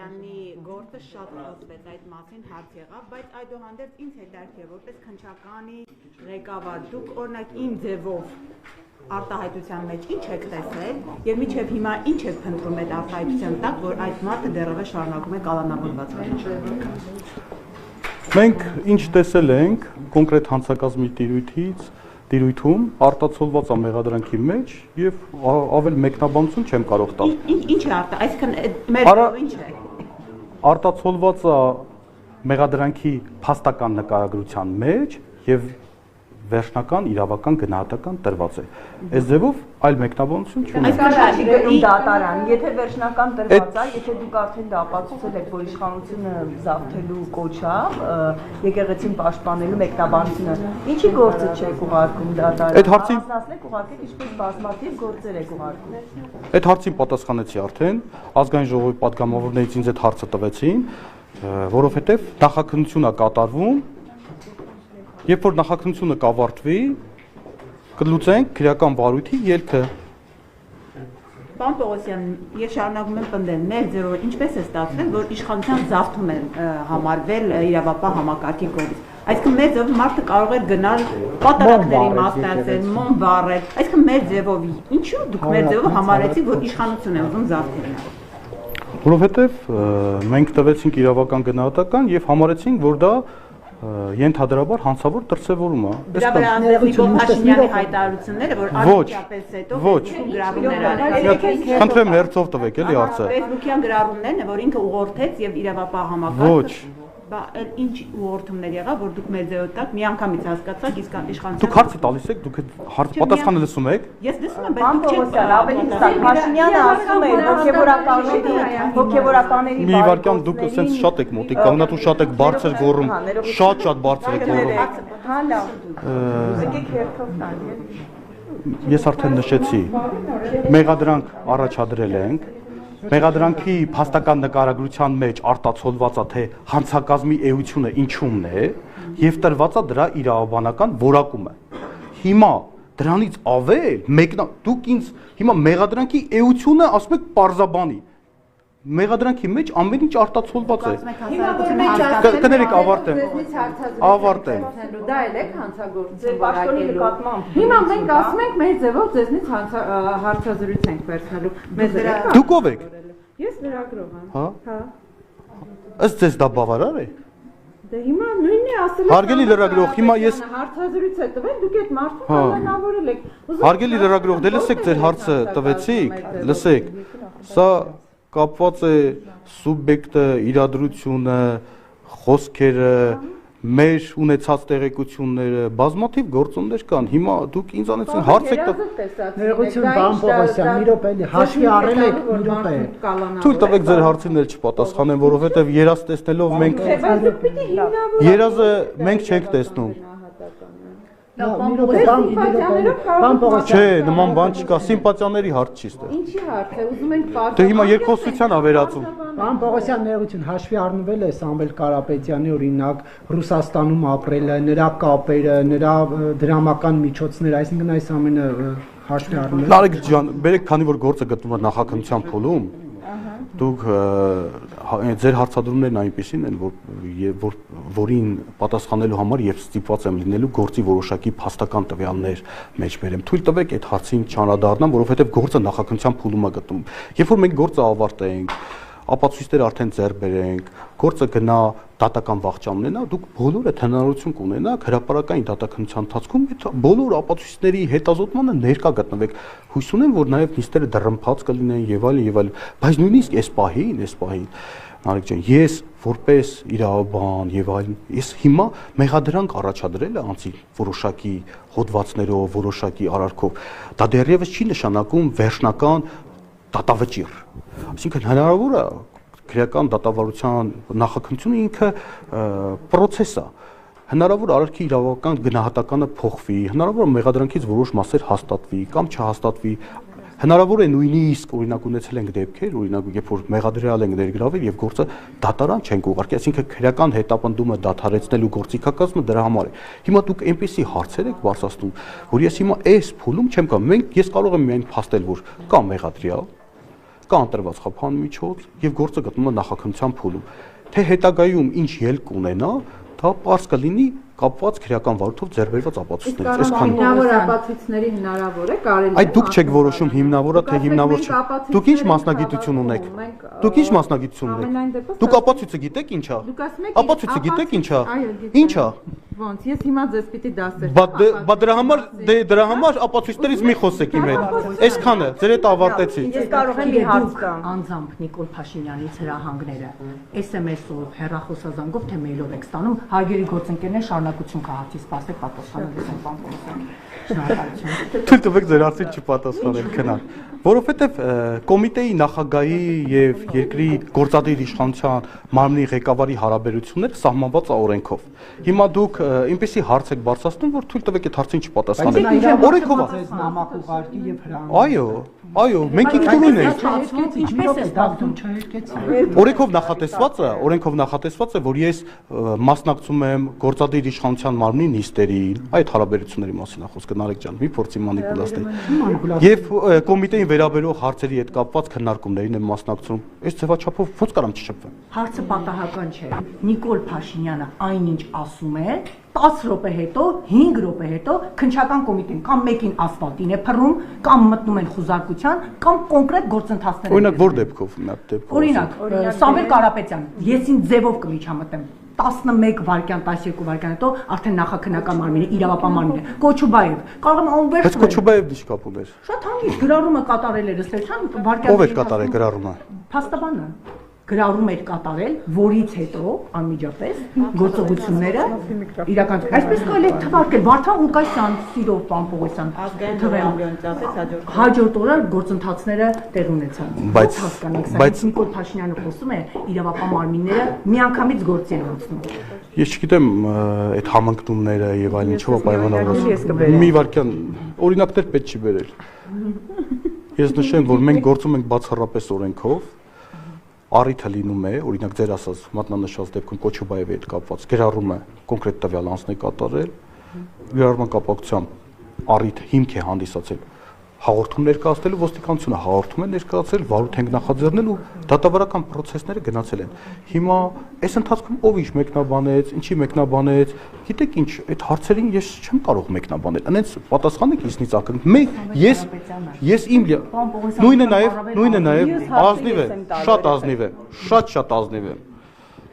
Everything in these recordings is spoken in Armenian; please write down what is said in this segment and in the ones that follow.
Բաղդասարյանի գործը շատ խոսվեց այդ մասին հարց եղավ, բայց այդուհանդերձ ինձ հետաքրքիր է որպես քննչականի ղեկավար դուք օրինակ իմ ձևով արտահայտության մեջ ինչ եք տեսել եւ մինչեւ հիմա ինչ եք փնտրում այդ արտահայտության տակ, որ այդ մարդը դեռևս շարունակում է կալանավորված լինել։ Մենք ինչ տեսել ենք կոնկրետ հանցակազմի տիրույթում արտացոլված է մեղադրանքի մեջ եւ ավել մեկնաբանություն չեմ կարող տալ։ Ինչ է այսինքն մեր ինչ է։ Արտացոլված է մեղադրանքի փաստական նկարագրության մեջ եւ վերջնական իրավական գնահատական տրված է։ Այս ձևով այլ մեկնաբանություն չունի։ Այսինքն դատարան, եթե վերջնական տրված է, եթե դուք արդեն դա ապացուցել եք, որ իշխանությունը զավթելու կոչավ, եկեղեցին պաշտպանելու մեկնաբանությունը, ինչի գործը չեք ուղարկում դատարան։ Այդ հարցին ասացեք ուղարկեք ինչպես բազմաթիվ գործեր եք ուղարկում։ Այդ հարցին պատասխանեցի արդեն, ազգային ժողովի պատգամավորներից ինձ այդ հարցը տվեցին, որովհետև նախաքննություն է կատարվում, երբ որ նախաքննությունը կավարտվի, կլուծենք քրեական վարույթի ելքը։ Պարոն Պողոսյան, ես շարունակում եմ պնդել, մեր ձեռով ինչպես է ստացվել, որ իշխանության զավթում են համարվել իրավապահ համակարգի կողմից։ Այսինքն մեր ձևով մարդը կարող էր գնալ պատարակների մասնակցել, մոմ վառել։ Այսինքն մեր ձևով ինչու դուք մեր ձևով համարեցիք, որ իշխանություն է ուզում զավթել։ Որովհետև մենք տվեցինք իրավական գնահատական եւ համարեցինք, որ դա ենթադրաբար հանցավոր դրսևորում է։ Դրա վրա Նիկոլ Փաշինյանի հայտարարությունները, որ անմիջապես հետո գրառումներ արել։ Խնդրեմ հերթով տվեք էլի հարցը։ Facebook-յան գրառումներն է, որ ինքը ուղղորդեց եւ իրավապահ համակարգը։ Բա ինչ ուղղորդումներ եղավ, որ դուք մեր ձեւով տակ միանգամից հասկացաք իսկ իշխանության։ Դուք հարցը տալիս եք, դուք հարց պատասխանը լսում եք։ Ես լսում եմ, բայց դուք չեք ավելի հստակ Փաշինյանը ասում է հոգեվորականների Մի վարքյան դուք ասենց շատ եք մոտիկ, կանգնատու շատ եք բարձր գոռում, շատ բարձր եք գոռում։ Հալա։ Եկեք հերթով տան։ Ես արդեն նշեցի, մեղադրանք առաջադրել ենք, մեղադրանքի փաստական նկարագրության մեջ արտացոլված է թե հանցակազմի էությունը ինչումն է եւ տրված է դրա իրավաբանական որակումը։ Հիմա դրանից ավել դուք ինձ հիմա մեղադրանքի էությունը ասում եք պարզաբանի։ Մեղադրանքի մեջ ամեն ինչ արտացոլված է։ Կներեք ավարտեմ։ Ավարտեմ։ Դա էլ եք հանցագործություն պաշտոնի նկատմամբ։ Հիմա մենք ասում ենք մեր ձևով ձեզնից հարցազրույց ենք վերցնելու։ Մեզ Դուք ով եք։ Ես լրագրող եմ։ Հա։ Ըստ ձեզ դա բավարար է։ Դե հիմա նույնն է ասել։ Հարգելի լրագրող, հիմա ես հարցազրույց է տվել, դուք այդ մարդուն կանոնավորել եք։ Հարգելի լրագրող, դե լսեք ձեր հարցը տվեցիք, լսեք։ Սա կապված է սուբյեկտը, իրադրությունը, խոսքերը, մեր ունեցած տեղեկությունները, բազմաթիվ գործոններ կան։ Հիմա դուք ինձ անեցին հարց եք Ներողություն, պարոն Պողոսյան, մի րոպե, հաշվի առել եք, մի րոպե։ Թույլ տվեք ձեր հարցին էլ չպատասխանեմ, որովհետև երազ տեսնելով մենք երազը մենք չենք տեսնում։ Չէ, նման բան չկա, սիմպաթիաների հարց չի ստեղ։ Ինչի հարց է, ուզում ենք Դե հիմա երկխոսության ա վերածում։ Պարոն Պողոսյան, ներողություն, հաշվի առնվել է Սամվել Կարապետյանի օրինակ Ռուսաստանում ապրելը, նրա կապերը, նրա դրամական միջոցները, այսինքն այս ամենը հաշվի առնվել։ Նարեկ ջան, բերեք, քանի որ գործը գտնվում է նախաքննության փուլում, դուք ձեր հարցադրումներն այնպեսին են, որին պատասխանելու համար եւ ստիպված եմ լինելու գործի որոշակի փաստական տվյալներ մեջ բերեմ։ Թույլ տվեք այդ հարցին չանդրադառնամ, որովհետեւ գործը նախաքննության փուլում է գտնվում։ Երբ որ մենք գործը ավարտենք, ապացույցներ արդեն ձեռք բերենք, գործը գնա դատական վախճան ունենա, դուք բոլորը հնարավորություն կունենաք հրապարակային դատականության ընթացքում այդ բոլոր ապացույցների հետազոտմանը ներկա գտնվեք։ Հույս ունեմ, որ նաև նիստերը դռնփաց կլինեն եւ այլն, բայց նույնիսկ այս պահին, Նարեկ ջան, ես որպես իրավաբան եւ այլն, ես հիմա մեղադրանք առաջադրել եմ անցի որոշակի հոդվածներով, որոշակի արարքով։ Դա դեռևս չի նշանակում վերջնական դատավճիռ։ Այսինքն հնարավոր է քրեական դատավարության նախաքննությունը ինքը պրոցես է։ Հնարավոր արարքի իրավական գնահատականը փոխվի, հնարավոր է մեղադրանքից որոշ մասեր հաստատվի կամ չհաստատվի։ Հնարավոր է նույնիսկ օրինակ ունեցել ենք դեպքեր, օրինակ երբ որ մեղադրյալ ենք ներգրավել եւ գործը դատարան չենք ուղարկի, այսինքն քրեական հետապնդումը դադարեցնելու գործիքակազմը դրա համար է։ Հիմա դուք այնպեսի հարցեր եք բարձրացնում, որ ես հիմա այս փուլում չեմ կարող, ես կարող եմ միայն փաստել, որ կա մեղադրյալ, կա ընտրված խափան միջոց եւ գործը գտնվում է նախաքննության փուլում։ Թե հետագայում ինչ ելք ունենա, դա պարզ կլինի կապված քրեական վարույթով ձեռբերված ապացույցներից։ Այսքան հիմնավոր ապացույցների հնարավոր է կարելի։ Այդ դուք չեք որոշում հիմնավորը թե հիմնավոր չէ։ Դուք ինչ մասնագիտություն ունեք։ Դուք ինչ մասնագիտություն ունեք։ Դուք ապացույցը գիտեք ինչ է։ Ապացույցը գիտեք ինչ է։ Ինչ է։ Ոնց ես հիմա ձեզ պիտի դասեր։ Բա դրա համար ապացույցներից մի խոսեք իմ հետ։ Այսքանը ձեր հետ ավարտեցի։ Ես կարող եմ մի հարց տամ։ Անձամբ Նիկոլ Փաշինյանից հրահանգները SMS-ով, հեռախոսազանգով թե մեյլով եք ստանում, հարգելի գործընկերներ շարունակություն կա հարցի սպասեք պատասխանելիս են բան կողմից։ Շնորհակալություն։ Թույլ տվեք ձեր հարցին չպատասխանել քնար, որովհետև կոմիտեի նախագահի եւ երկրի գործադիր իշխանության մարմնի ղեկավարի հարաբերությունները սահմանված է օրենքով։ Հիմա դուք այնպեսի հարց եք բարձրացնում, որ թույլ տվեք այդ հարցին չպատասխանել։ Օրենքով է։ Նամակ ուղարկի եւ հրահանգ։ Այո, մենք ինքնուրույն ենք։ Ինչպես է ստացվում Օրենքով նախատեսված է, որ ես մասնակցում եմ գործադիր իշխանության մարմնի նիստերին, այդ հարաբերությունների մասին է խոսքը Նարեկ ջան, մի փորձի մանիպուլացնել։ Եվ կոմիտեին վերաբերող հարցերի հետ կապված քննարկումներին եմ մասնակցում։ Այս ձևաչափով ոնց կարամ չշփվեմ։ Հարցը պատահական չէ։ Նիկոլ Փաշինյանը այնինչ ասում է 10 րոպե հետո, 5 րոպե հետո քննչական կոմիտեն կամ մեկին ասֆալտին է փռում, կամ մտնում են խուզարկության, կամ կոնկրետ գործընթացներ են։ Օրինակ, որ դեպքով մի հատ դեպքով։ Օրինակ, Սամվել Կարապետյան, ես ինձ ձևով կմիջամտեմ 11 վայրկյան, 12 վայրկյան հետո արդեն նախաքննական մարմինը, իրավապահ մարմինը, Կոչուբաև, կարող եմ անվերջ։ Բայց Կոչուբաև ինչ կապ ուներ։ Շատ հանգիստ գրառումը կատարել էր ըստ էության վայրկյան։ Ով էր կատարել գրառումը։ Փաստաբանը գրառում էր կատարել, որից հետո անմիջապես գործողությունները իրական։ Այսպես կարելի է թվարկել Վարդան Ղուկասյան, Սիրով Պամպողոսյան հաջորդ օրը գործընթացները տեղ ունեցան։ Բայց Նիկոլ Փաշինյանը խոսում է իրավապահ մարմինները միանգամից գործի են անցնում։ Ես չգիտեմ այդ համընկնումները եւ այլն ինչով պայմանավորված։ Մի վարքյան օրինակներ պետք չի բերել։ Ես նշեմ, որ մենք գործում ենք բացառապես օրենքով։ Առիթը լինում է, օրինակ ձեր ասած մատնանշած դեպքում Կոչուբաևի հետ կապված գրառումը կոնկրետ տվյալ անձն է կատարել, գրառման կապակցությամբ առիթ հիմք է հանդիսացել հաղորդում ներկայացնելու, ոստիկանությունը հաղորդում է ներկայացրել, վարույթ ենք նախաձեռնել ու դատավարական process-ները գնացել են։ Հիմա այս ընթացքում ով ինչ մեկնաբանեց, ինչի մեկնաբանեց, գիտեք ինչ, այդ հարցերին ես չեմ կարող մեկնաբանել։ Անենց պատասխանեք ինձնից ակնկալում։ Ես իմ նույնը նաև ազնիվ է, շատ ազնիվ է, շատ ազնիվ է։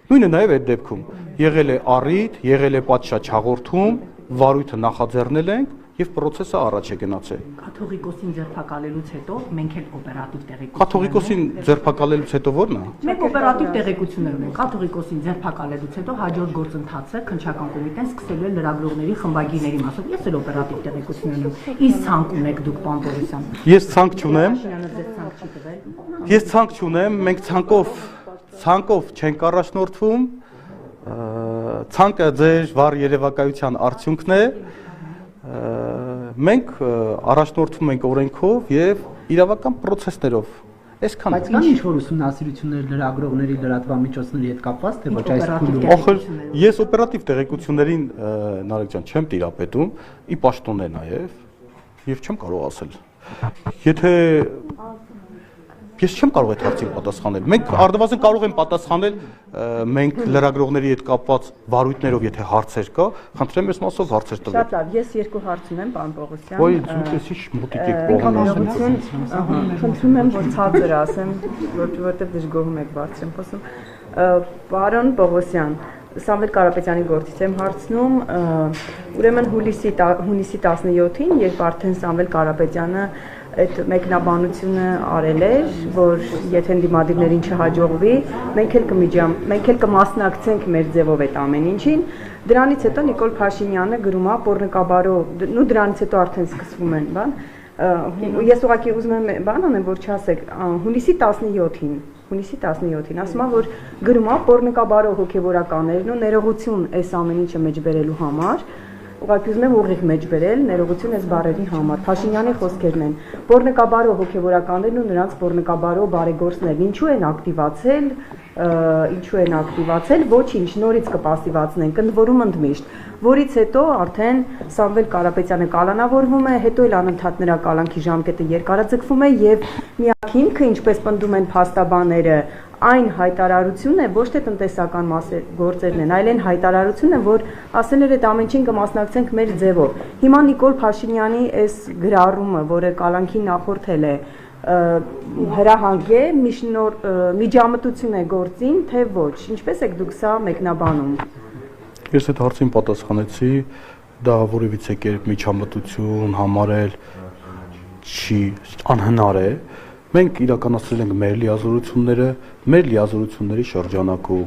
Նույնը նաև այդ դեպքում եղել է առիթ, եղել է պատշաճ հաղորդում, վարույթը նախաձեռնել ենք եւ process-ը առաջ է գնացել։ Կաթողիկոսին ձերբակալելուց հետո մենք էլ օպերատիվ տեղեկություն։ Կաթողիկոսին ձերբակալելուց հետո ո՞րն է։ Մենք օպերատիվ տեղեկություններ ունենք։ Կաթողիկոսին ձերբակալելուց հետո հաջորդ գործընթացը քննչական կոմիտեն սկսելու է լրագրողների խմբագիրների մասով։ Ես էլ օպերատիվ տեղեկություններ ունեմ։ Իսկ ցանկ ունեք դուք, պարոն Պողոսյան։ Ես ցանկ չունեմ։ Ես ցանկ չունեմ, մենք ցանկով չենք առաջնորդվում։ Ցանկը ձեր վառ երևակայության արդյունքն է։ Մենք առաջնորդվում ենք օրենքով եւ իրավական process-ներով։ Այսքան։ Բայց կան ինչ-որ ուսումնասիրություններ լրագրողների լրատվամիջոցների հետ կապված, թե ոչ այս փուլում։ Ախր ես օպերատիվ տեղեկություններին Նարեկ ջան չեմ տիրապետում, ի պաշտոն է նաեւ եւ չեմ կարող ասել։ Եթե ես չեմ կարող այդ հարցին պատասխանել։ Մենք արդյունավետ կարող ենք պատասխանել մենք լրագրողների հետ կապված վարույթներով, եթե հարցեր կա, խնդրեմ ես մասով հարցեր տվեք։ Շատ լավ, ես երկու հարց ունեմ, պարոն Պողոսյան։ Ոյ, ցույցի մոտիկ եք պողոսյան։ Խնդրում եմ, որ ցածր ասեմ, որովհետև դժգոհում եք բարձր եմ խոսում։ Պարոն Պողոսյան, Սամվել Կարապետյանի գործից եմ հարցնում, ուրեմն հունիսի 17-ին, երբ արդեն Սամվել Կարապետյանը այդ մեկնաբանությունը արել էր, որ եթե դիմադիրներին չհաջողվի, մենք էլ կմասնակցենք մեր ձևով այդ ամեն ինչին, դրանից հետո Նիկոլ Փաշինյանը գրում է Պոռնկաբարով, ու դրանից հետո արդեն սկսվում են, բան, ես ուղղակի ուզում եմ բան անեմ, որ չասեք, հունիսի 17-ին, ասում է, որ գրում է Պոռնկաբարով հոգևորականներն ու ներողություն այս ամեն ինչը մեջ բերելու համար, ուղղակի ուզում եմ ուղիղ մեջ բերել ներողություն այս բառերի համար։ Փաշինյանի խոսքերն են։ Պոռնկաբարո հոգևորականներն ու նրանց պոռնկաբարո բարեգործներն ինչու են ակտիվացել, ոչինչ, նորից կպասիվացնեն, կնդվորում ընդմիշտ, որից հետո արդեն Սամվել Կարապետյանը կալանավորվում է, հետո էլ անընդհատ նրա կալանքի ժամկետը երկարաձգվում է եւ միակ հիմքը, ինչպես պնդում են փաստաբանները, այն հայտարարությունն է, ոչ թե տնտեսական գործերն են, այլ այն հայտարարությունն է, որ ասել էր այդ ամեն ինչին կմասնակցենք մեր ձևով։ Հիմա Նիկոլ Փաշինյանի այս գրառումը, որը կալանքին նախորդել է, հրահանգ է, միջամտություն է գործին, թե ոչ։ Ինչպես եք դուք սա մեկնաբանում։ Ես այդ հարցին պատասխանեցի, դա որևիցե կերպ միջամտություն համարել չի անհնար է։ Մենք իրականացրել ենք մեր լիազորությունները, մեր լիազորությունների շրջանակում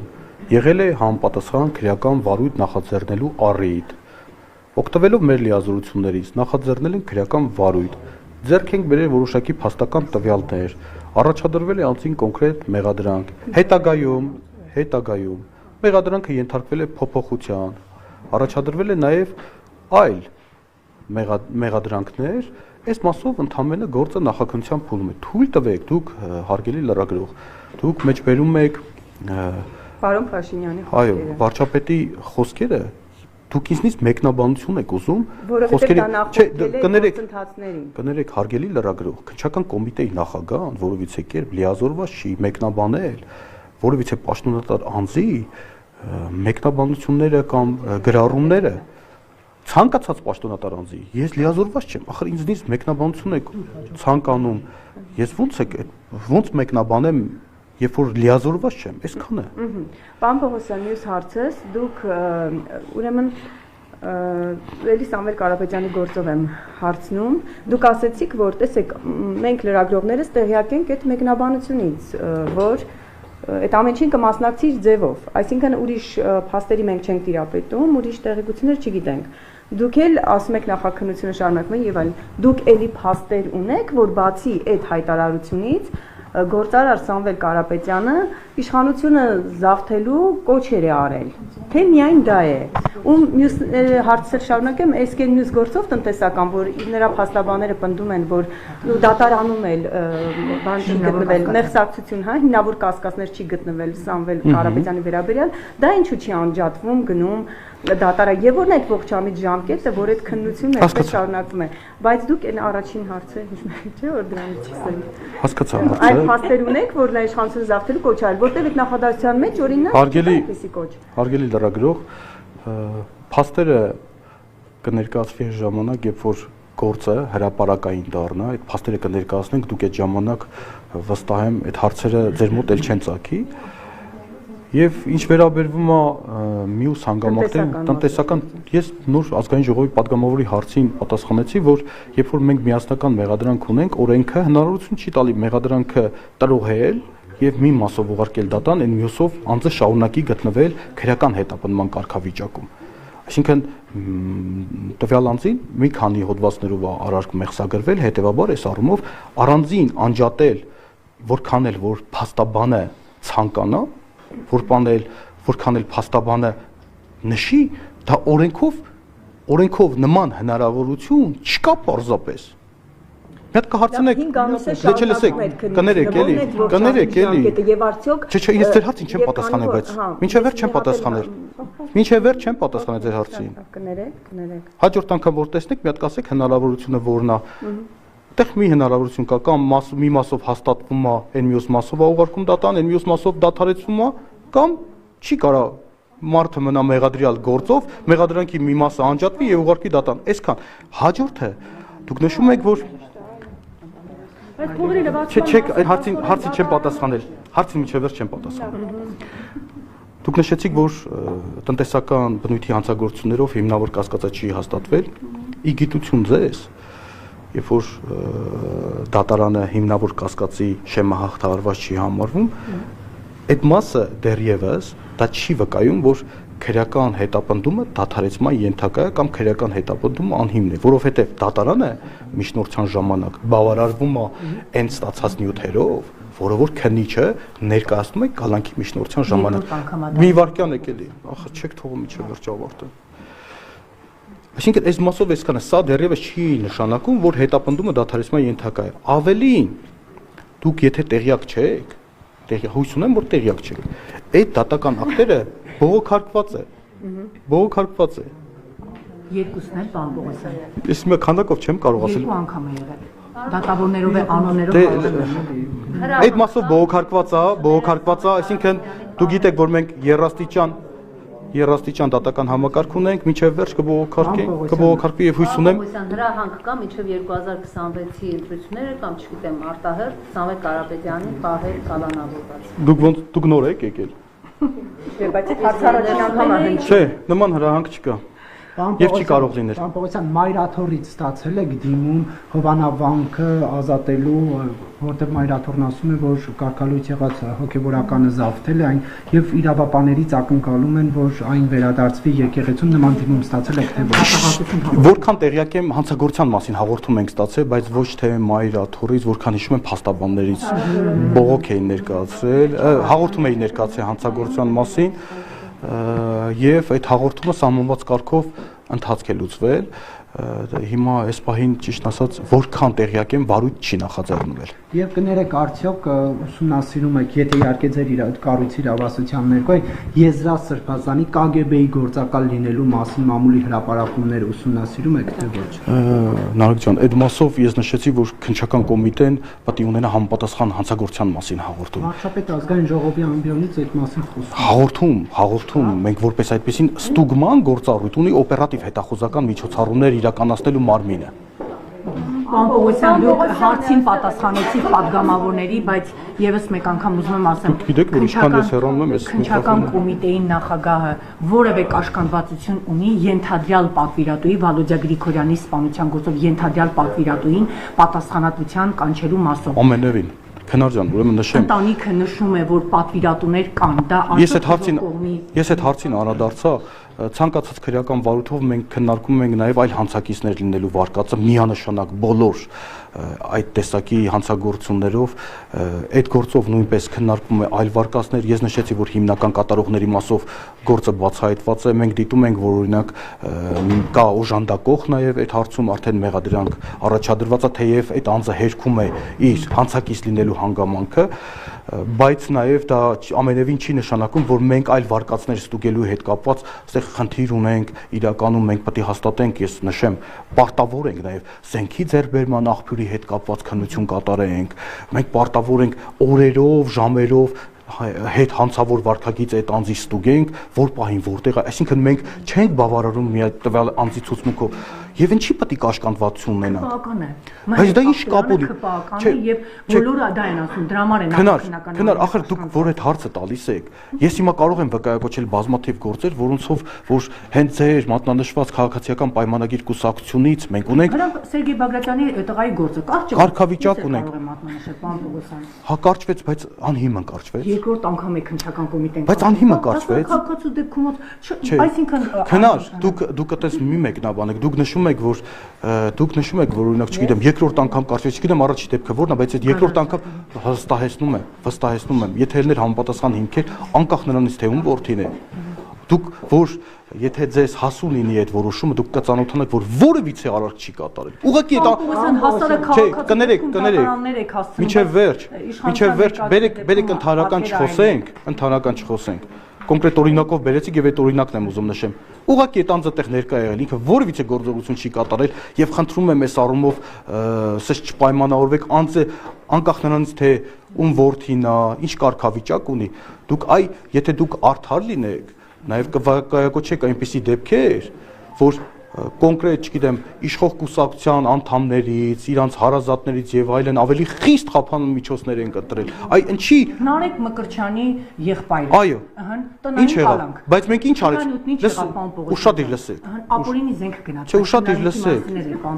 եղել է համապատասխան քրեական վարույթ նախաձեռնելու առիթ։ Օգտվելով մեր լիազորություններից նախաձեռնել ենք քրեական վարույթ, ձեռք ենք բերել որոշակի փաստական տվյալներ, առաջադրվել է անձին կոնկրետ մեղադրանք, հետագայում մեղադրանքը ենթարկվել է փոփոխության, առաջադրվել է նաև այլ մեղադրանքներ, այս մասով ընդհանրապես գործը նախաքննության փուլում է։ Թույլ տվեք, դուք հարգելի լրագրող, դուք մեջբերում եք Պարոն Փաշինյանի այո, վարչապետի խոսքերը, դուք ինձնից մեկնաբանություն եք ուզում, կներեք հարգելի լրագրող, քննչական կոմիտեի նախագահան որովիցե կերպ լիազորված չի մեկնաբանել որովիցե պաշտոնատար անձի մեկնաբանությունները կամ գրառումները ցանկացած պաշտոնատար անձի ես լիազորված չեմ, ախր ինձնից մեկնաբանություն եք ցանկանում, ես ոնց մեկնաբանեմ, երբ որ լիազորված չեմ, այսքան է։ Պարոն Պողոսյան, մյուս հարցս, դուք ուրեմն Էլի Սամվել Կարապետյանի գործով եմ հարցնում, դուք ասեցիք, որ տեսեք, մենք լրագրողներս տեղյակ ենք այդ մեկնաբանությունից, որ այդ ամեն ինչին կմասնակցի իր ձևով, այսինքն ուրիշ փաստերի մենք չենք տիրապետում, ուրիշ տեղեկություններ չգիտենք։ Դուք էլ ասում եք նախաքննությունը շարունակում եւ այլն։ Դուք էլի փաստեր ունեք, որ բացի այդ հայտարարությունից գործարար Սամվել Կարապետյանը իշխանությունը զավթելու կոչեր է արել, թե միայն դա է։ Ու մյուս հարցեր շարունակեմ, այսքան մյուս գործով տնտեսական, որ նրա փաստաբանները պնդում են, որ դատարանում էլ բան չի գտնվել, մեղսակցություն, հա, հիմնավոր կասկածներ չի գտնվել Սամվել Կարապետյանի վերաբերյալ, դա ինչու չի անջատվում, գնում դատարան, եւ որն է այդ ողջամիտ ժամկետը, որ այդ քննությունը այսպես շարունակվում է, բայց դուք այն առաջին հարցը հիշում եք, չէ՞, որ դրանից չսենք։ Հասկացա։ Այդ փաստեր ունեք, որ նա իշխանությունը զավթելու կոչ արել, որտեղ այդ նախադասության մեջ օրինակ այդպիսի կոչ։ Հարգելի լրագրող, փաստերը կներկայացվի այս ժամանակ, երբ որ գործը հրապարակային դառնա, այդ փաստերը կներկայացնենք, դուք այդ ժամանակ վստահ եմ այդ հարցերը ձեր մոտ էլ չեն ծագի։ Եվ ինչ վերաբերվում է մյուս հանգամանքներին, տնտեսական, ես նոր ազգային ժողովի падգամավորի հարցին պատասխանեցի, որ երբ որ մենք միասնական մեղադրանք ունենք, օրենքը հնարավորություն չի տալի մեղադրանքը տրոհել եւ մի մասով ուղարկել դատան, այն մյուսով անձը շարունակի գտնվել քրեական հետապնդման կարգավիճակում։ Այսինքն տվյալ անձին մի քանի հոդվածներով արարք մեղսագրվել, հետեւաբար այս առումով առանձին անջատել, որքան էլ որ փաստաբանը ցանկանա, որքան էլ փաստաբանը նշի, դա օրենքով նման հնարավորություն չկա պարզապես։ Մի հատ կհարցնեք, դե չլսեք, կներեք էլի։ Եվ արդյոք Չէ, ես ձեր հարցին չեմ պատասխանել, բայց մինչև վերջ չեմ պատասխանել։ Մինչև վերջ չեմ պատասխանել ձեր հարցին։ Կներեք։ Հաջորդ անգամ որ տեսնեք, մի հատ կասեք հնարավորությունը որն է։ Այդտեղ մի հնարավորություն կա, կամ մի մասով հաստատվում է, այն մյուս մասով է ուղարկում դատան, այն մյուս մասով դադարեցվում է, կամ չի կարա մարդը մնա մեղադրյալ գործով, մեղադրանքի մի մասը անջատվի եւ ուղարկի դատան։ Այսքան։ Հաջորդը դուք նշում եք, որ Չէ, հարցին չեմ պատասխանել։ Հարցին միջև վերջ չեմ պատասխանել։ Դուք նշեցիք, որ տնտեսական բնույթի հանցագործություններով հիմնավոր կասկածը չի հաստատվել։ Ի գիտություն ձեզ, երբ որ դատարանը հիմնավոր կասկածի շեմը հաղթահարված չի համարվում, այդ մասը դեռևս դա չի վկայում, որ քրեական հետապնդումը դադարեցման ենթակա է կամ քրեական հետապնդումը անհիմն է, որովհետև դատարանը միջնորդության ժամանակ բավարարվում է այն ստացած նյութերով, որը որ քննիչը ներկայացնում է կալանքի միջնորդության ժամանակ։ Մի վարքյան եք էլի, ախր չեք թողում միջև վերջ ավարտել։ Այսինքն այս մասով այսքանը սա դեռևս չի նշանակում, որ հետապնդումը դադարեցման ենթակա է։ Ավելին, դուք եթե տեղյակ չեք, հույս ունեմ, որ տեղյակ չեք, այդ դատական ակտերը բողոքարկված է։ Բողոքարկված է։ Երկուսն էլ բան Պողոսյան։ Ես մի քանակով չեմ կարող ասել։ Երկու անգամ է եղել։ Դատավորներով է անոններով։ Այդ մասով բողոքարկված է, այսինքն դու գիտեք, որ մենք երաստիճան դատական համակարգ ունենք, մինչև վերջ կբողոքարկվի եւ հույս ունեմ։ Նրա հանք կա մինչև 2026-ի ընտրությունները կամ չգիտեմ արտահերթ Սամվել Կարապետյանի պահել կալանավորված։ Դուք նոր եք եկել։ Բայց այդ հարցարոջին անգամ է։ Չէ, նման հրահանգ չկա։ Եվ չի կարող լինել։ Պարոն Պողոսյան, մայրաթորից ստացել եք դիմում Հովանավանքը ազատելու, որտեղ մայրաթորն ասում է, որ կարգալույց եղած հոգևորականը զավթել է այն եւ իրավապաներից ակնկալում են, որ այն վերադարձվի եկեղեցուն, նման դիմում ստացել եք թե ոչ։ Որքան տեղյակ եմ, հանցագործության մասին հաղորդում ենք ստացել, բայց ոչ թե մայրաթորից, որքան հիշում եմ, փաստաբաններից բողոք էին ներկայացրել, հաղորդում էին ներկայացրել հանցագործության մասին եւ այդ հաղորդումը սահմանված կարգով ընթացք է լուծվել հիմա այս պահին ճիշտ ասած որքան տեղյակ եմ վարույթ չի նախաձեռնվել եւ կներեք արդյոք ուսումնասիրում եք եթե իհարկե ձեր կառույցի իրավասության ներքո Եզրաստ Սրբազանի KGB-ի գործակալ լինելու մասին մամուլի հրապարակումները ուսումնասիրում եք թե ոչ Նարեկ ջան այդ մասով ես նշեցի որ քննչական կոմիտեն պետք է ունենա համապատասխան հանցագործության մասին հաղորդում Վարչապետ ազգային ժողովի ամբիոնից այդ մասին խոսում հաղորդում մենք որպես այդպեսին ստուգման գործառույթ ունի օպերատիվ հետախուզական միջոցառումներ իրականացնելու մարմինը Պարոն Պողոսյան, դուք հարցին պատասխանեցիք падգամավորների, բայց եւս մեկ անգամ ուզում եմ ասեմ, գիտեք, որ ինչքան ես հեռանում եմ, քննչական կոմիտեի նախագահը որևէ կաշկանդվածություն ունի ենթադրյալ պատվիրատուի Վալոդիա Գրիգորյանի սպանության գործով ենթադրյալ պատվիրատուին պատասխանատվության կանչելու մասով։ Ամենևին Քնար ջան, ուրեմն նշեմ։ Ընտանիքը նշում է, որ պատվիրատուներ կան, դա Ես այդ հարցին անդրադարձա, ցանկացած քրեական վարույթով մենք քննարկում ենք նաև այլ հանցակիցներ լինելու վարկածը միանշանակ բոլոր այդ տեսակի հանցագործություններով այդ գործով նույնպես քննարկվում է այլ վարկածներ ես նշեցի որ հիմնական կատարողների մասով գործը բացահայտված է մենք դիտում ենք որ օրինակ կա օժանդակող նաև այդ հարցում արդեն մեղադրանք առաջադրված է թեև այդ անձը հերքում է իր հանցակից լինելու հանգամանքը բայց նաև դա ամենևին չի նշանակում որ մենք այլ վարկածներ ստուգելու հետ կապված այստեղ խնդիր ունենք իրականում մենք պետք է հաստատենք ես նշեմ պարտավոր ենք նաև զենքի ձեռբերման աղբյուրի հետ կապված քննություն կատարենք մենք պարտավոր ենք օրերով ժամերով հետ հանցավոր վարկագից այդ անձի ստուգենք որ պահին որտեղ է այսինքն մենք չենք բավարարում մի տվյալ անձի ցուցմունքով եւ ինչի պետք է կաշկանդվածություն ունենանք բավական է բայց դա ինչ կապ ունի չէ եւ բոլորը դա են ասում դրամար են քնար ախր դուք որ այդ հարցը տալիս եք ես հիմա կարող եմ վկայակոչել բազմաթիվ գործեր որոնցով որ հենց ձեր մատնանշված քաղաքացիական պայմանագիր կուսակցությունից մենք ունենք Սերգեյ Բագրատյանի տղայի գործը կարգավիճակ ունենք հա կարճվեց բայց անհիմն կարճվեց երկրորդ անգամ է քննչական կոմիտեն բայց անհիմն կարճվեց քաղաքացու դեպքում այսինքն քնար դուք այդպես մի մեկնաբանեք դուք նշում եք որ օրինակ չգիտեմ երկրորդ անգամ կարճվեց չգիտեմ առաջի դեպքը որն է բայց այդ երկրորդ անգամ վստահեցնում եմ եթե ելներ համապատասխան հիմքեր անկախ նրանից թե ում որդին է դուք որ եթե ձեզ հասու լինի այդ որոշումը դուք կծանոթանաք որ որևիցե արարք չի կատարել ուղղակի մինչև վերջ բերեք ընդհանրական չխոսենք կոնկրետ օրինակով բերեցիք եւ այդ օրինակն եմ ուզում նշեմ ուղղակի այդ անձը տեղ ներկա եղել ինքը որևիցե գործողություն չի կատարել եւ խնդրում եմ այս առումով սես չպայմանավորվեք անձը անկախ նրանից թե ում որդին է ինչ կարգավիճակ ունի դուք եթե դուք արդար լինեք նաև կվկայակոչեք այնպիսի դեպքեր, որ կոնկրետ, չգիտեմ, իշխող կուսակցության անդամներից, իրանց հարազատներից եւ այլն ավելի խիստ խափանուն միջոցներ են կտրել։ Այ ինչի Նարեկ Մկրտչյանի եղբայրը։ Այո։ Ինչ եղավ։ Բայց մենք ինչ արեցինք։ Ուշադիր լսեք։ Ապօրինի զենք գնաց։ Չէ, ուշադիր լսեք։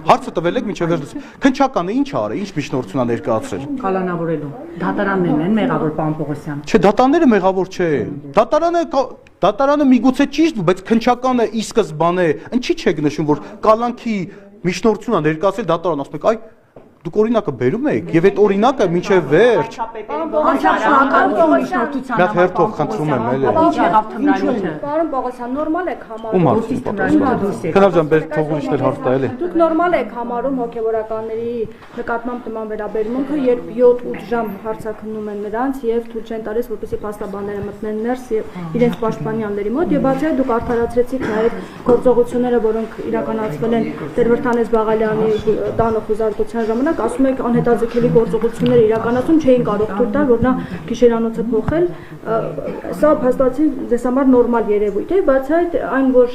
Հարցը տվել եք մինչև վերջ։ Քնչականը ինչ արել, ինչ միջնորդություն է ներկայացրել։ Կալանավորելու։ Դատարաններն են մեղավոր պարոն Պողոսյան։ Չէ, դատարանները մեղավոր չեն։ Դատարանը միգուցե ճիշտ, բայց քնչականը ի սկզբանե, ինչի՞ չեք նշում, որ կալանքի միջնորդությունը ներկայացել դատարան ասում եք, այ Դուք օրինակը բերում եք եւ այդ օրինակը մինչեւ վերջ Անցյալ շնորհակալություն միջնորդության Մի հատ հերթով խնդրում եմ, էլի։ Ինչ եղավ թմրանյութը։ Պարոն Պողոսյան, նորմալ եք Ում համարում։ հարցին պատասխան։ Քնավ ջան, բեր թող ուրիշներ հարց տա էլի։ Դուք նորմալ եք համարում հոգեվորականների նկատմամբ նման վերաբերմունքը, երբ 7-8 ժամ հարցաքննում են նրանց եւ թույլ չեն տալիս, որպեսզի փաստաբանները մտնեն ներս եւ իրենց պաշտպանյանների մոտ եւ բացի այդ դուք արդարացրեցիք նաեւ գործողությունները, որոնք իրականացվել են Տեր-Վրդանես Բաղալյանի տանը խուզարկության ժամանակ, ասում եք անհետաձգելի գործողություններ իրականացում չէին կարող թույլ տալ, որ նա գիշերանոցը փոխել, սա փաստացի ձեզ համար նորմալ երևույթ է, բացի այդ այն, որ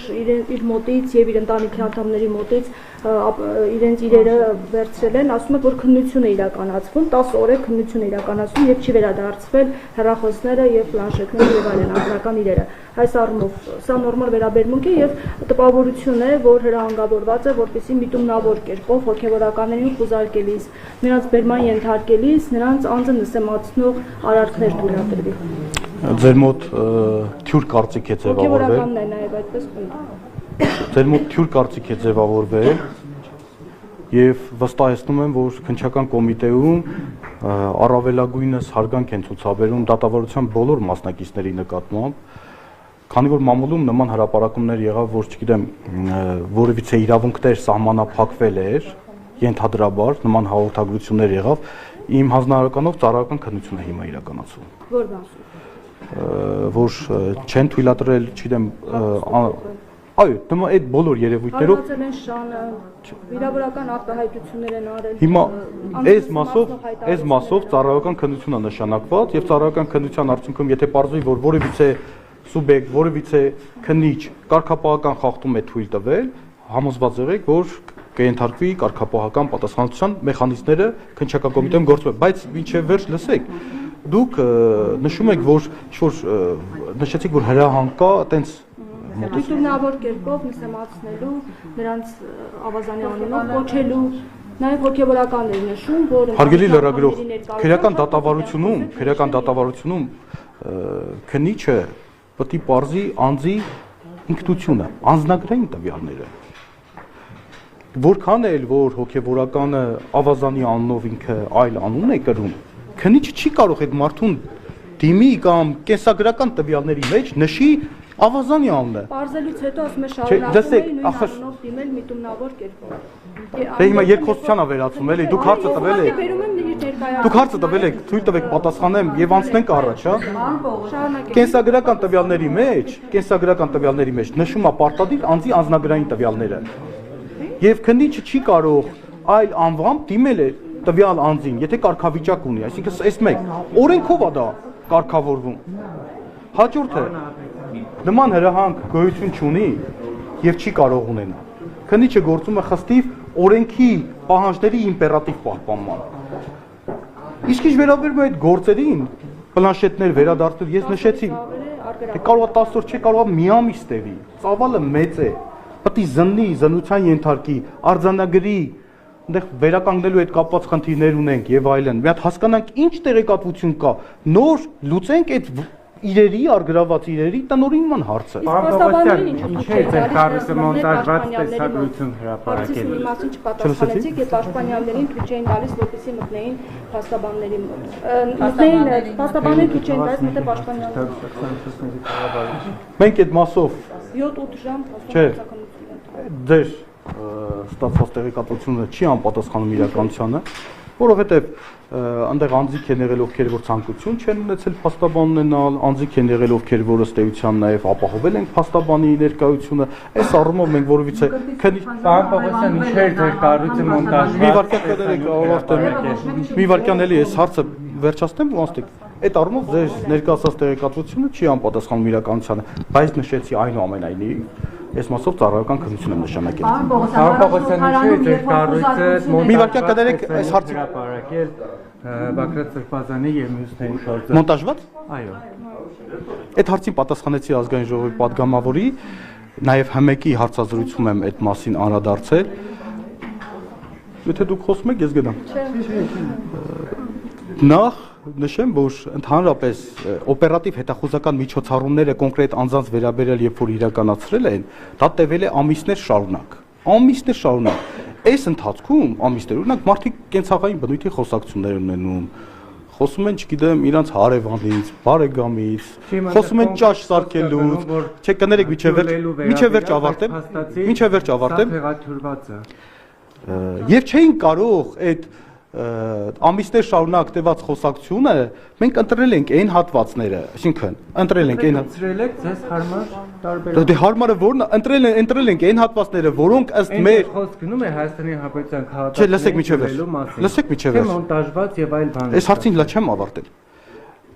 իր մոտից եւ իր ընտանիքի անդամների մոտից իրենց իրերը վերցրել են, ասում եք, որ քննություն է իրականացվում, 10 օր է քննություն է իրականացվում եւ չի վերադարձվել հեռախոսները եւ պլանշետները եւ այլն անդրական իրերը։ Այս առումով սա նորմալ վերաբերմունք է եւ տպավորություն է, որ հրահանգավորված է, որպեսզի միտումնավոր կերպով հոգեվորականներին խուզարկելիս, նրանց բերման ենթարկելիս, նրանց անձը նսեմացնող արարքներ թույլատրվի։ Ձեր մոտ թյուր կարծիք է ձևավորվել։ Հոգեվորականն է նաեւ այդպես կոչվում։ Ձեր մոտ թյուր կարծիք է ձևավորվել եւ վստահեցնում եմ, որ քննչական կոմիտեում առավելագույնս հարգանք են ցուցաբերում դատավարության բոլոր մասնակիցների նկատմամբ, քանի որ մամուլում նման հրապարակումներ եղավ, որ չգիտեմ, որևիցե իրավունքներ սահմանափակվել էր, ենթադրաբար նման հաղորդագրություններ եղավ, իմ հանձնարարականով ծառայական քննություն է հիմա իրականացվում։ Որ բան։ Որ չեն թույլատրել, չգիտեմ, այո, դեմա այդ բոլոր երևույթներով Հարվածել են շանը, վիրավորական արտահայտություններ են արել։ Հիմա այս մասով ծառայական քննություն է նշանակված եւ ծառայական քննության արդյունքում եթե պարզվի, որ որևիցե սուբյեկտ, որևիցե քննիչ կարգապահական խախտում է թույլ տվել, համոզված եղեք, որ կենթարկվի կարգապահական պատասխանատվության մեխանիզմները քննչական կոմիտեում գործում են, բայց մինչեւ վերջ լսեք, դուք նշում եք, որ ինչ-որ նշեցիք, որ հրահանգ կա, այտենց Միտումնավոր կերպով նսեմացնելու, նրանց ավազանի անունով կոչելու, նաև հոգեվորականներ նշում, որ Հարգելի լրագրող, քրեական դատավարությունում քննիչը պետք է պարզի անձի ինքնությունը, անձնագրային տվյալները։ Որքան էլ որ հոգեվորականը ավազանի անունով ինքը այլ անուն է կրում, քննիչը չի կարող այդ մարդուն դիմի կամ կենսագրական տվյալների մեջ նշի ավազանի անունը։ Պարզելուց հետո ասում է շարունակում է նույն անունով դիմել միտումնավոր կերպով։ Դե հիմա երկխոսության է վերածում, էլի, դուք հարցը տվել եք։ Դուք հարցը տվել եք, թույլ տվեք պատասխանեմ եւ անցնենք առաջ, հա։ Կենսագրական տվյալների մեջ նշում է պարտադիր անձի անձնագրային տվյալները։ Եվ քննիչը չի կարող այլ անվամբ դիմել է տվյալ անձին, եթե կարգավիճակ ունի, այսինքն այս մեկ օրենքով է դա կարգավորվում։ Հաջորդը նման հրահանգ գոյություն չունի եւ չի կարող ունենալ։ Քննիչը գործում է խստիվ օրենքի պահանջների իմպերատիվ պահպանման։ Իսկ ինչ վերաբերում է այդ գործերին, պլանշետներ վերադարձնել, ես նշեցի, թե կարող է 10 օր, չէ կարող է մի ամիս տևի։ Ծավալը մեծ է։ Պետք է զննի, զննության ենթարկի, արձանագրի, այնտեղ վերականգնելու հետ կապված խնդիրներ ունենք եւ այլն։ Մի հատ հասկանանք ինչ տեղեկատվություն կա, նոր լուծենք այդ իրերի, առգրաված իրերի տնօրինման հարցը։ Ինչ է ձեր կառույցը մոնտաժված տեսագրություն հրապարակել։ Այսինքն մասին չպատասխանեցիք եւ պաշտպանյաններին թույլ չէին տալիս, որպեսզի մտնեին փաստաբանների մոտ։ Մտնեին փաստաբաններին թույլ չէին տալիս, մտե պաշտպանյաններին։ Մենք այդ մասով 7-8 ժամ չէ, ձեր ստացված տեղեկատվությունը չի անպատասխանում իրականությանը, որովհետև այնտեղ անձիկ են եղել ովքեր որ ցանկություն չեն ունեցել փաստաբան ունենալ, անձիկ են եղել ովքեր որ ըստ էության նաև ապահովել են փաստաբանի ներկայությունը, այս առումով մենք որովիցե Պարոն Պողոսյան, ինչ էր ձեր կառույցը մոնտաժված։ Մի վարքյան կդերեք ավարտեմ։ Մի վարքյան էլի այս հարցը վերջացնեմ ու ասեք։ Այդ առումով ձեր ներկայացած տեղեկատվությունը չի անպատասխանում իրականությանը, բայց նշեցի այնուամենայնիվ այս մասով ծառայական քննություն եմ նշանակել։ Պարոն Պողոսյան, ինչ է ձեր կառույցը մի վարքյան կդերեք այս հարցը հրապարակել Բակրատ Սրբազանի եւ մյուսների շարժը։ Մոնտաժված։ Այո։ Այդ հարցին պատասխանեցի ազգային ժողովի падգամավորի, նաև ՀՄԿ-ի հարցազրույցում եմ այդ մասին անդրադարձել։ Եթե դուք խոսում եք, ես գնամ։ Նախ նշեմ, որ ընդհանրապես օպերատիվ հետախուզական միջոցառումները կոնկրետ անձանց վերաբերյալ երբ որ իրականացրել են, դա տևել է ամիսներ շարունակ։ Ամիսներ շարունակ։ այս ընթացքում ամիսներ օրինակ մարդիկ կենցաղային բնույթի խոսակցություններ ունենում, խոսում են, չգիտեմ, իրանց հարևանից, բարեկամից, խոսում են ճաշ սարքելուց, չէ, կներեք միջև վերջ ավարտեմ։ Եվ չէին կարող այդ ամիսներ շարունակ տևած խոսակցությունը մենք ընտրել ենք այն հատվածները, այսինքն ընտրել ենք այն ձեզ հարմար տարբեր։ Դե հարմարը որն է, ընտրել ենք այն հատվածները, որոնք ըստ մեր խոսք գնում է Հայաստանի Հանրապետության քաղաքացիների։ Չէ, լսեք միջև վերջ։ Մոնտաժված եւ այլ բաներ։ Այս հարցին լա չեմ ավարտել։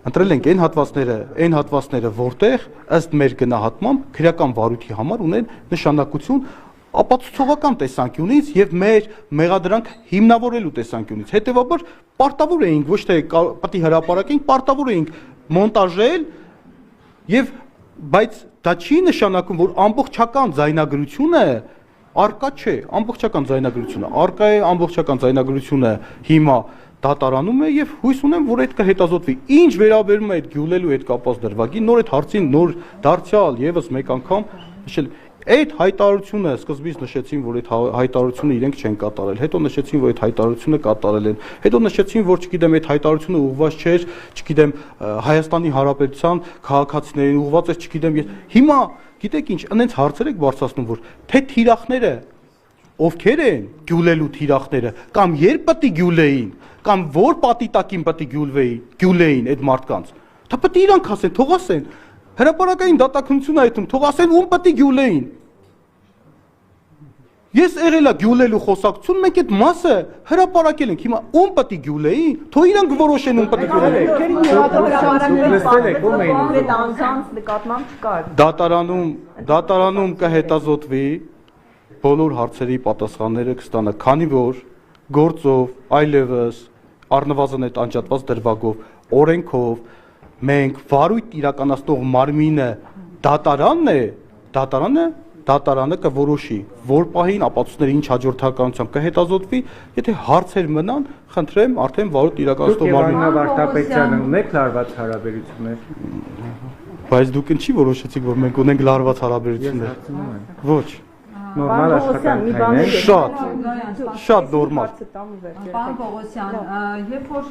Ընտրել ենք այն հատվածները, որտեղ ըստ մեր գնահատմամբ քրեական վարույթի համար ունեն նշանակություն ապացուցողական տեսանկյունից եւ մեր մեղադրանք հիմնավորելու տեսանկյունից։ Հետեւաբար պարտավոր էինք ոչ թե պետք է հրապարակենք, պարտավոր էինք մոնտաժել եւ բայց դա չի նշանակում, որ ամբողջական ձայնագրությունը արկա չէ, ամբողջական ձայնագրությունը արկա է, ամբողջական ձայնագրությունը հիմա դատարանում է եւ հույս ունեմ, որ այդ կհետազոտվի։ Ինչ վերաբերում է այդ գյուլելու հետ կապված դրվագին, նոր այդ հարցին նոր դարձյալ եւս մեկ անգամ նշել այդ հայտարարությունը սկզբից նշեցին, որ այդ հայտարարությունը իրենք չեն կատարել, հետո նշեցին, որ այդ հայտարարությունը կատարել են, հետո նշեցին, որ չգիտեմ այդ հայտարարությունը ուղղված չէր, չգիտեմ Հայաստանի Հանրապետության քաղաքացիներին ուղղված էր, չգիտեմ հիմա գիտեք ինչ, այնց հարցեր եք բարձրացնում, որ թե թիրախները ովքեր են գյուլելու թիրախները կամ երբ պետք է գյուլեին, կամ որ պատի տակին պետք է գյուլեին այդ մարդկանց, դա պետք է իրանք ասեն, թող ասեն, հրապարակային դատաքննություն այդում, թող ասեն ում պետք է գյուլեին։ Ես եղել եմ գյուլելու խոսակցություն, մենք այդ մասը հրապարակել ենք, հիմա ում պետք է գյուլեին, թող իրանք որոշեն ում պետք է Դատարանում կհետազոտվի բոլոր հարցերի պատասխանները կստանա, քանի որ գործով, այլևս առնվազն այդ անջատված դրվագով, օրենքով մենք վարույթ իրականացնող մարմինը դատարանը կորոշի, որ պահին ապացույցները ինչ հաջորդականությամբ կհետազոտվի, եթե հարցեր մնան, խնդրեմ արդեն վարույթ իրականացնող մարմինը Վարդապետյանը ունեք լարված հարաբերություններ։ Բայց դուք ինչի որոշեցիք, որ մենք ունենք լարված հարաբերություններ։ Ոչ։ Նորմալ աշխատանքային է։ Շատ նորմալ։ Պարոն Պողոսյան, երբ որ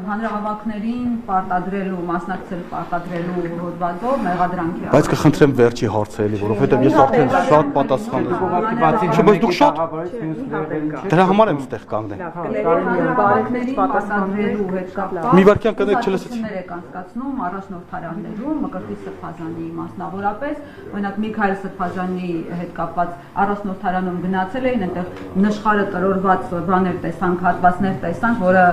հանրահավաքներին պարտադրելու, մասնակցելու պարտադրելու հոդվածով մեղադրանքի Բայց կխնդրեմ վերջի հարցը էլի, որովհետև ես արդեն շատ պատասխանել եմ։ Բայց դուք շատ դրա համար եմ ստեղ կանգնել։ Հանրահավաքներին պարտադրելու հետ կապված Մի վարքյան կներեք չլսեցի։ եք անցկացնում առաջնորդարաններում Մկրտիչ Սրբազանի մասնավորապես, օրինակ Միքայել Սրբազանի հետ կապված առաջնորդարանում գնացել էին, այնտեղ նշխարը տրորված բաներ տեսանք, հատվածներ տեսանք, որը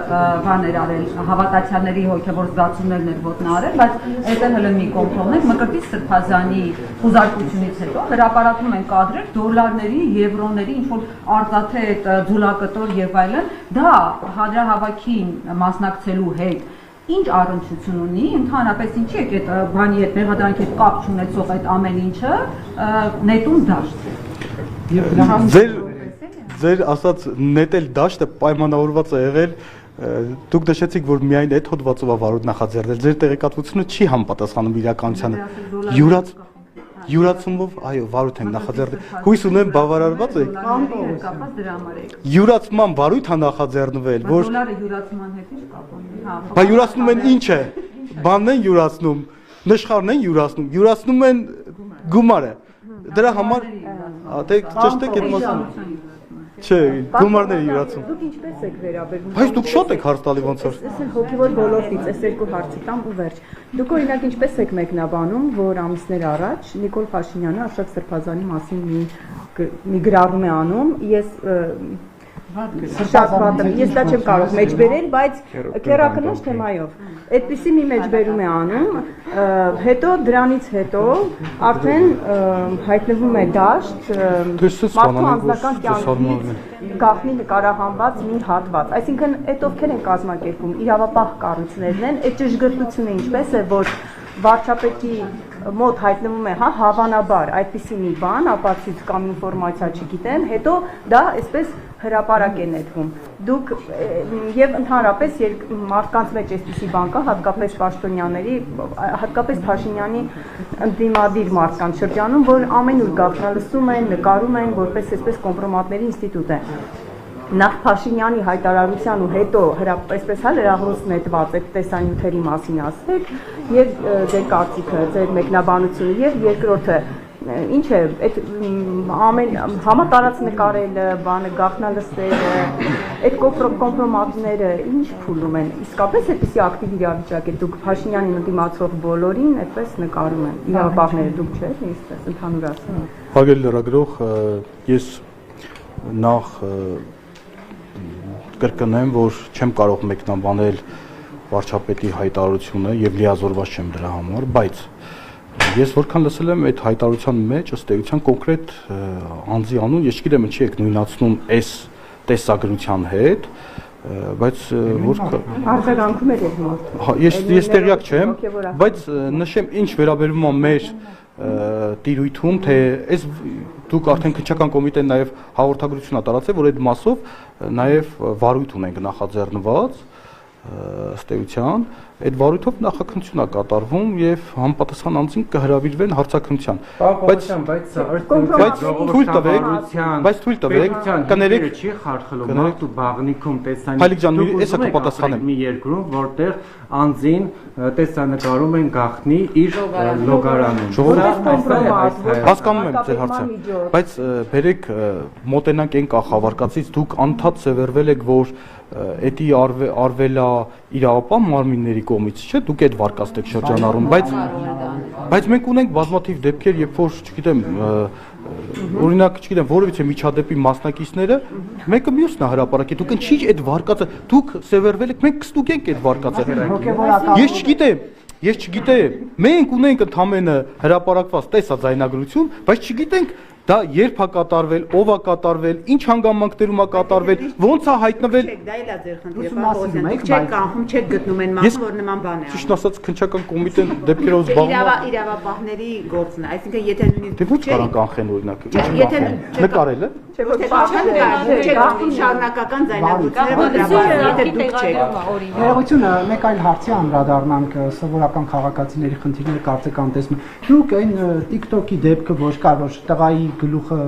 բաներ արել, հավատացյալների հոգևոր զգացումներն էր ոտնարել, բայց այդտեղ հələ մի կողմ թողնենք, Մկրտիչ Սրբազանի խուզարկությունից հետո հրապարակում են կադրեր դոլարների, եվրոների, ինչ որ արծաթե ձուլակտոր եւ այլն, դա հանրահավաքին մասնակցելու հետ ինչ առնչություն ունի, ընդհանրապես ինչի է այդ բանի հետ, մեղադրանքի հետ կապ չունեցող այդ ամեն ինչը նետում դաշտ։ Ձեր ասած նետել դաշտը պայմանավորված է եղել, դուք նշեցիք, որ միայն այդ հոդվածով է վարույթ նախաձեռնել, ձեր տեղեկատվությունը չի համապատասխանում իրականությանը։ Յուրացումով, այո, վարույթ ենք նախաձեռնել։ Հույս ունեմ բավարարված եք։ Յուրացման վարույթ է նախաձեռնվել, որ դոլարը յուրացման հետ ինչ կապ ունի։ Բա յուրացնում են ինչ է։ Բանն են յուրացնում, նշխարն են յուրացնում են գումարը։ Դրա համար դե ճիշտ է այդ մասը։ Չէ, գումարները յուրացում։ Դուք ինչպես եք վերաբերվում։ Բայց դուք շատ եք հարց տալի ոնց որ։ Այսինքն հոգևոր ոլորտից այս երկու հարցի տամ ու վերջ։ Դուք օրինակ ինչպես եք մեկնաբանում, որ ամիսներ առաջ Նիկոլ Փաշինյանը Արշակ Սրբազանի մասին մի գրառում է անում, ես դա չեմ կարող մեջբերել, բայց քերակնոջ թեմայով։ Այդպիսի մի մեջբերում է անում, հետո դրանից հետո արդեն հայտնվում է դաշտ մարդու անձնական կյանքից գաղտնի նկարահանված մի հատված։ Այսինքն այդ ովքեր են կազմակերպում, իրավապահ կառույցներն են, այդ ճշգրտությունը ինչպես է, որ վարչապետի մոտ հայտնվում է, հավանաբար այդպիսի մի բան, ապացույց կամ ինֆորմացիա չգիտեմ, հետո դա այսպես հրապարակ է նետվում։ Դուք եւ ընդհանրապես մարդկանց մեջ այսպիսի բան կա, հատկապես պաշտոնյաների, հատկապես Փաշինյանի ընդդիմադիր մարդկանց շրջանում, որ ամենուր գաղտնալսում են, նկարում են, որպես այսպես կոմպրոմատների ինստիտուտ է։ նախ Փաշինյանի հայտարարության ու հետո այսպես հա լրահոսն նետված այդ տեսանյութերի մասին ասեք եւ ձեր կարծիքը, ձեր մեկնաբանությունը եւ երկրորդը ինչ է այդ ամեն համատարած նկարելը, բանը գաղտնալսերը, այդ կոմպրոմատները ինչ փուլում են, իսկապես այդպիսի ակտիվ իրավիճակ է, դուք Փաշինյանին ընդդիմացող բոլորին այդպես նկարում են, իրավապահները դուք չէ՞, այսպես ընդհանուր ասեմ։ Հարգելի լրագրող, ես նախ կրկնեմ, որ չեմ կարող մեկնաբանել վարչապետի հայտարարությունը եւ լիազորված չեմ դրա համար, բայց ես որքան լսել եմ այդ հայտարարության մեջ ըստ էության կոնկրետ անձի անուն, ես չգիտեմ ինչի եք նույնացնում այս տեսագրության հետ, բայց որքան արձագանքում էր այդ մարդը։ Ես տեղյակ չեմ, բայց նշեմ ինչ վերաբերում է մեր տիրույթում, թե այս դուք արդեն քննչական կոմիտեն նաև հաղորդագրություն ա տարածել, որ այդ մասով նաև վարույթ ունենք նախաձեռնված ըստ էության, այդ վարույթով նախաքննություն է կատարվում եւ համապատասխան անձին կհրավիրվեն հարցաքննության։ Բայց թույլ տվեք, կներեք չի խարխլում մարդու բաղնիքում տեսանյութ։ Հայլիկ ջան, էսա կպատասխանեմ։ Մի երկրում, որտեղ անձին տեսանկարում են գաղտնի իր լոգարանում։ Հասկանում եմ ձեր հարցը, բայց բերեք մոտենանք այն կախավարկածից, դուք անդադ սևեռվել եք, որ էդի արվելա իրավապահ մարմինների կողմից, չէ՞, դուք այդ վարկածդ եք շրջանառում, բայց մենք ունենք բազմաթիվ դեպքեր, երբ որ, չգիտեմ, օրինակ, չգիտեմ, որևիցե միջադեպի մասնակիցները մեկը մյուսն է հրապարակի, դուք ինչի՞ այդ վարկածը, դուք սևեռվել եք, մենք կստուգենք այդ վարկածը։ Ես չգիտեմ, մենք ունենք ընդամենը հրապարակված տեսաձայնագրություն, բայց չգիտենք դա երբ է կատարվել, ով է կատարվել, ինչ հանգամանքներում է կատարվել, ոնց է հայտնվել։ Դա էլ է ձեր խնդիրը, չեք կանխում, չեք գտնում այն մասը, որ նման բան է։ Ճիշտ ասած, քննչական կոմիտեն դեպքերով զբաղվում է իրավապահների գործն է, այսինքն եթե նույնիսկ դե ո՞նց կարան կանխեն օրինակ։ Եթե նկարելը շարունակական ձայնագրությունները, եթե դուք չեք։ Ներողությունը, մեկ այլ հարցի անդրադառնանք սովորական քաղաքացիների խնդիրները կարծեք անտեսում։ Դուք այն TikTok-ի դեպքը ոչ կար, որ տղայի գլուխը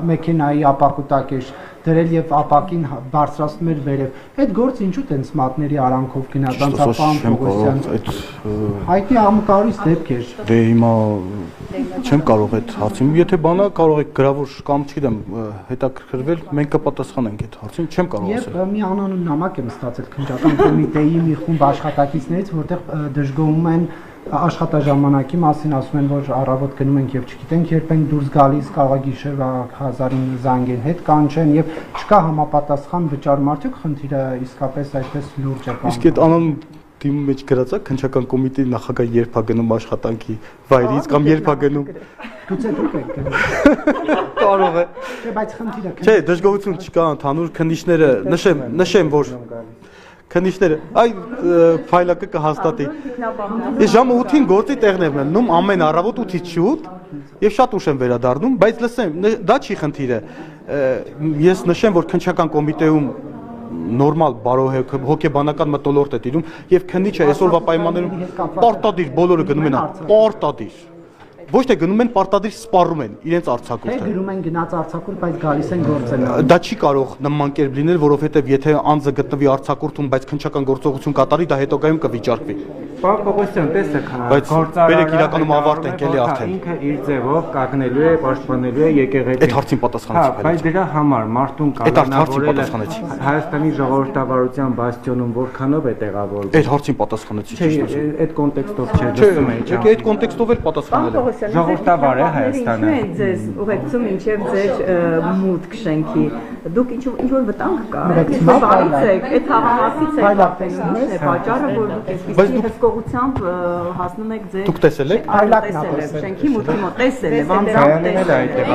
մեքենայի ապակուտակ էր դրել եւ ապակին բարձրացնում էր վերև։ Այդ գործը ինչու տենց մատների արանքով գնաց Անցապան Պողոսյան։ Հայտնի ամկարից դեպք էր։ Դե հիմա չեմ կարող այդ հարցին։ Եթե բանա կարող եք գրավոր կամ չգիտեմ հետաքրքրվել, մենք կպատասխանենք այդ հարցին, չեմ կարող ասել։ Եվ մի անանուն նամակ եմ ստացել քննչական կոմիտեի մի խումբ աշխատակիցներից, որտեղ դժգոհում են աշխատաժամանակի մասին, ասում են, որ առավոտ գնում ենք եւ չգիտենք երբ ենք դուրս գալիս, կարող է գիշերվա 1000-ին զանգեն հետ կանչեն եւ չկա համապատասխան վճարում, արդյոք խնդիրը իսկապես այդպես լուրջ է։ Իսկ այդ անան դիմի մեջ գրած է քննչական կոմիտեի նախագահ երբ է գնում աշխատանքի վայրից կամ երբ է գնում։ Գուցե դուք եք գնում։ Կարող է։ Չէ, բայց խնդիրը։ Չէ, դժգոհություն չկա ընդհանուր քննիչները, նշեմ, որ քննիչները, այ ֆայլակը կհաստատի։ Ես ժամը 8-ին գործի տեղն եմ մնում, ամեն առավոտ 8-ից շուտ եւ շատ ուշ եմ վերադառնում, բայց լսեմ, դա չի խնդիրը։ Ես նշեմ, որ քննչական կոմիտեում նորմալ հոգեբանական մտոլորտ է տիրում եւ քննիչը այսօրվա պայմաններում պարտադիր բոլորը գնում են պարտադիր ոչ թե գնում են պարտադիր սպառում են իրենց արձակուրդը։ Թե գնում են գնաց արձակուրդ, բայց գալիս են գործել։ Դա չի կարող նման կերպ լինել, որովհետև եթե անձը գտնվի արձակուրդում, բայց քննչական գործողություն կատարի, դա հետագայում կվիճարկվի։ Պարոն Պողոսյան, տեսեք, բերեք իրականում ավարտ ենք էլի արդեն։ Ինքը իր ձևով կանգնելու է, պաշտպանելու է եկեղեցին։ Այդ հարցին պատասխանեցիք։ Հա, բայց դրա համար մարդուն կանոնավորել Հայաստանի ժողովրդավարության բաստիոնում որքանով է տեղավորվում։ Այդ հարցին պատասխանեցիք։ Չէ, այդ կոնտեքստով չէ, լսում եք։ Չէ, այդ կոնտեքստով էլ պատասխանել եմ։ Ժողովրդավար է Հայաստանը։ Ինչու է ձեզ ուղեկցում ինչև ձեր մուտք շենքի։ Դուք ինչ որ վտանգ կա։ Բարից եք, այդ հավամասից եք ապրում, չէ՞, պատճառը որ դուք այսպեսի հսկողությամբ հասնում եք ձեր։ Դուք տեսել եք։ Շենքի մուտքի մոտ տեսել եք, անձամբ տեսել։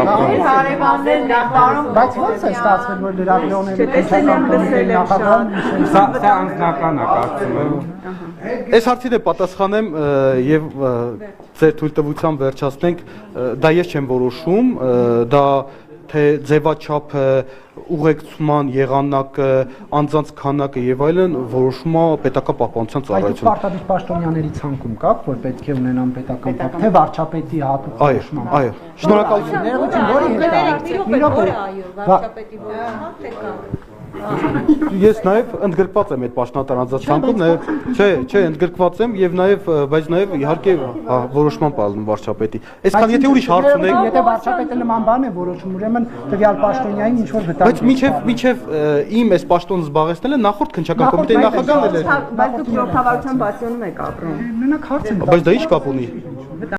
Հարևաններ դառնում։ Բայց ո՞նց է ստացվել, որ լրագրողները քննչական կոմիտեի նախագահն Սա անձնական է կարծում եմ։ Այս հարցին է պատասխանեմ եւ ձեր թույլտվությամբ վերջացնենք, դա ես չեմ որոշում, դա թե ձևաչափը, ուղեկցման եղանակը, անձանց քանակը եւ այլն որոշում է պետական պահպանության ծառայությունը։ Այդ պարտադիր պաշտոնյաների ցանկում կա, որ պետք է ունենան պետական պահ, թե վարչապետի հատուկ որոշումը։ Այո, շնորհակալություն։ Ներողություն, որի հետ է։ Այո, վարչապետի որոշումը թե կա։ Ես նաև ընդգրկված եմ այդ պաշտոնատար անձացանկում, նաև չէ, ընդգրկված եմ եւ նաև բայց նաև իհարկե որոշման պահում վարչապետի։ Այսքան եթե ուրիշ հարց ունեք, եթե վարչապետը նման բան է որոշում, ուրեմն տվյալ պաշտոնյային ինչ որ վտանգ։ Բայց միջև իմ այս պաշտոնը զբաղեցնելը նախորդ քննչական կոմիտեի նախագահն էր։ Բայց դուք ժողովրդավարության բացյոնում եք ապրում։ Մենակ հարց եմ։ Բայց դա ի՞նչ կապ ունի։